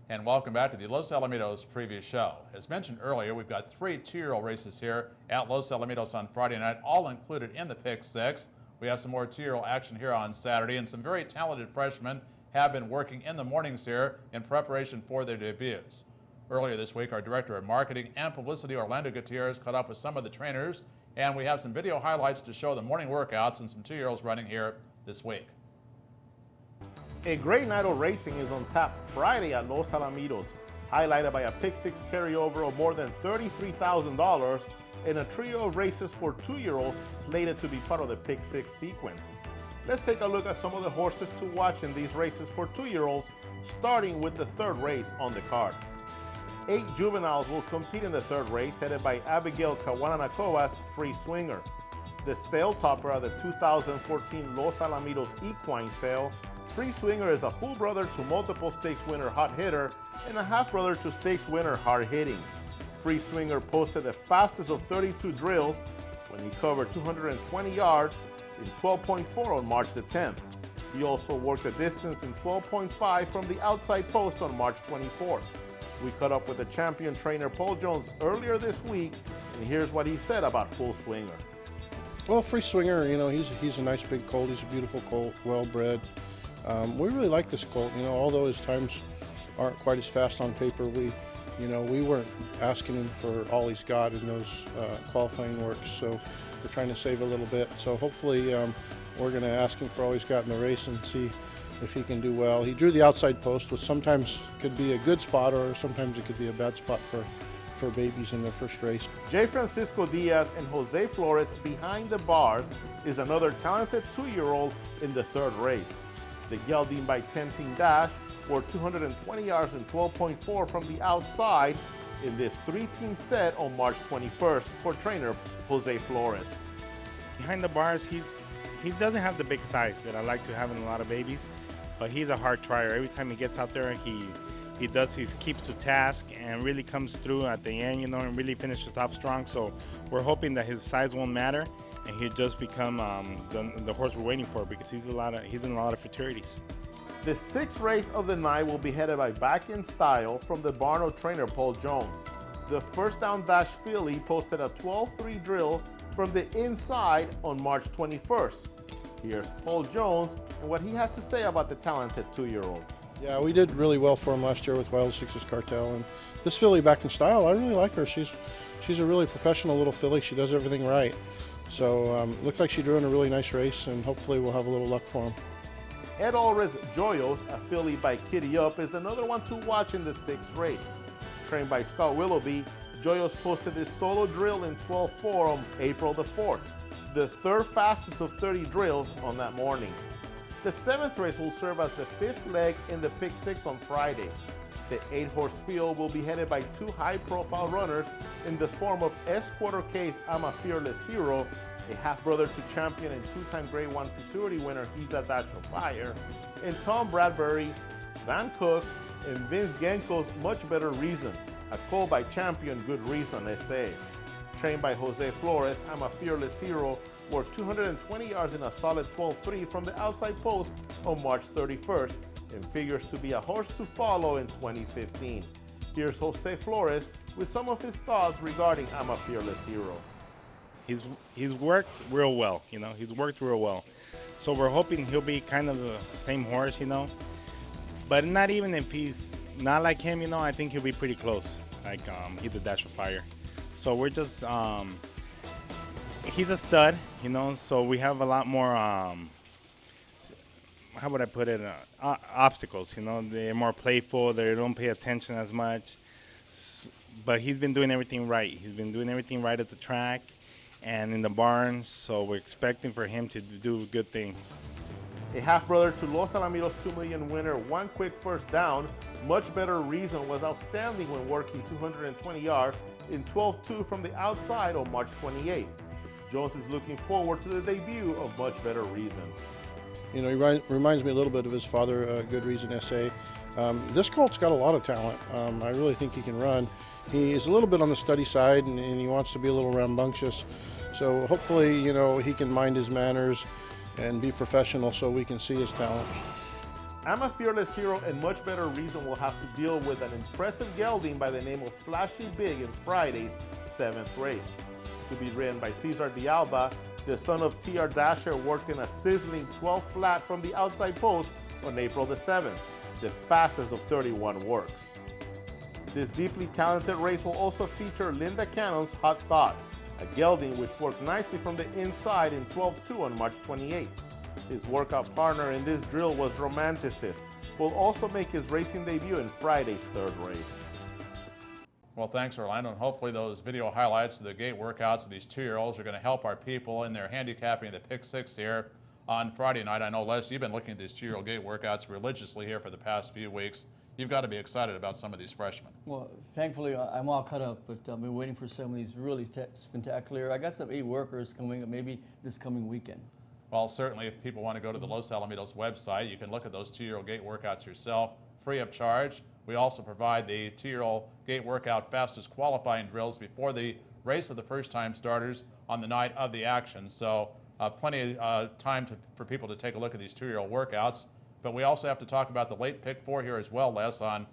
And welcome back to the Los Alamitos preview show. As mentioned earlier, we've got 3 two-year-old races here at Los Alamitos on Friday night, all included in the Pick 6. We have some more two-year-old action here on Saturday, and some very talented freshmen have been working in the mornings here in preparation for their debuts. Earlier this week, our Director of Marketing and Publicity, Orlando Gutierrez, caught up with some of the trainers, and we have some video highlights to show the morning workouts and some two-year-olds running here this week. A great night of racing is on tap Friday at Los Alamitos, highlighted by a Pick 6 carryover of more than $33,000 and a trio of races for two-year-olds slated to be part of the Pick 6 sequence. Let's take a look at some of the horses to watch in these races for two-year-olds, starting with the third race on the card. 8 juveniles will compete in the third race, headed by Abigail Kawananakova's Free Swinger. The sale topper at the 2014 Los Alamitos Equine Sale, Free Swinger is a full brother to multiple stakes winner Hot Hitter and a half brother to stakes winner Hard Hitting. Free Swinger posted the fastest of 32 drills when he covered 220 yards in 12.4 on March the 10th. He also worked a distance in 12.5 from the outside post on March 24th. We caught up with the champion trainer Paul Jones earlier this week, and here's what he said about Full Swinger. Well, Free Swinger, you know, he's a nice big colt. He's a beautiful colt, well-bred. We really like this colt, you know, although his times aren't quite as fast on paper. We weren't asking him for all he's got in those qualifying works, so we're trying to save a little bit. So hopefully we're going to ask him for all he's got in the race and see if he can do well. He drew the outside post, which sometimes could be a good spot or sometimes it could be a bad spot for babies in their first race. J. Francisco Diaz and Jose Flores behind the bars is another talented two-year-old in the third race. The gelding by Tempting Dash were 220 yards and 12.4 from the outside in this 3-team set on March 21st for trainer Jose Flores. Behind the bars, he doesn't have the big size that I like to have in a lot of babies, but he's a hard trier. Every time he gets out there, he keeps to task and really comes through at the end, you know, and really finishes off strong. So we're hoping that his size won't matter and he'll just become the horse we're waiting for, because he's in a lot of futurities. The sixth race of the night will be headed by Back in Style from the Barno trainer Paul Jones. The first down dash filly posted a 12-3 drill from the inside on March 21st. Here's Paul Jones and what he had to say about the talented two-year-old. Yeah, we did really well for him last year with Wild Sixes Cartel, and this filly Back in Style, I really like her. She's a really professional little filly. She does everything right. So looked like she drew in a really nice race, and hopefully we'll have a little luck for him. Ed Allred's Joyos, a filly by Kitty Up, is another one to watch in the sixth race. Trained by Scott Willoughby, Joyos posted his solo drill in 12.4 on April the 4th, the third fastest of 30 drills on that morning. The seventh race will serve as the fifth leg in the Pick 6 on Friday. The 8-horse field will be headed by 2 high-profile runners in the form of S. Quarter K's I'm a Fearless Hero, a half-brother to champion and 2-time Grade 1 futurity winner He's a Dash of Fire, and Tom Bradbury's Van Cook and Vince Genko's Much Better Reason, a colt by champion Good Reason SA. Trained by Jose Flores, I'm a Fearless Hero were 220 yards in a solid 12.3 from the outside post on March 31st and figures to be a horse to follow in 2015. Here's Jose Flores with some of his thoughts regarding I'm a Fearless Hero. He's worked real well, you know, he's worked real well. So we're hoping he'll be kind of the same horse, you know, but not even if he's not like him, you know, I think he'll be pretty close, like He's a Dash of Fire. So we're just, he's a stud, you know, so we have a lot more, how would I put it, obstacles, you know. They're more playful, they don't pay attention as much, but he's been doing everything right. He's been doing everything right at the track and in the barn, so we're expecting for him to do good things. A half-brother to Los Alamitos 2 million winner, One Quick First Down, Much Better Reason was outstanding when working 220 yards in 12.2 from the outside on March 28th. Jones is looking forward to the debut of Much Better Reason. You know, he reminds me a little bit of his father, Good Reason SA. This colt's got a lot of talent. I really think he can run. He is a little bit on the steady side, and he wants to be a little rambunctious. So hopefully, you know, he can mind his manners and be professional so we can see his talent. I'm a Fearless Hero, and much better reason will have to deal with an impressive gelding by the name of Flashy Big in Friday's 7th race. To be ridden by Cesar de Alba, the son of TR Dasher worked in a sizzling 12 flat from the outside post on April the 7th, the fastest of 31 works. This deeply talented race will also feature Linda Cannon's Hot Thought, a gelding which worked nicely from the inside in 12-2 on March 28th. His workout partner in this drill was Romanticist, who will also make his racing debut in Friday's 3rd race. Well, thanks, Orlando, and hopefully those video highlights of the gate workouts of these 2-year-olds are going to help our people in their handicapping the Pick 6 here on Friday night. I know, Les, you've been looking at these 2-year-old gate workouts religiously here for the past few weeks. You've got to be excited about some of these freshmen. Well, thankfully, I'm all cut up, but I've been waiting for some of these really spectacular. I got some 8 workers coming up maybe this coming weekend. Well, certainly if people want to go to the Los Alamitos website, you can look at those 2-year-old gate workouts yourself, free of charge. We also provide the 2-year-old gate workout fastest qualifying drills before the race of the first-time starters on the night of the action. So plenty of time for people to take a look at these 2-year-old workouts. But we also have to talk about the late pick 4 here as well, Les, on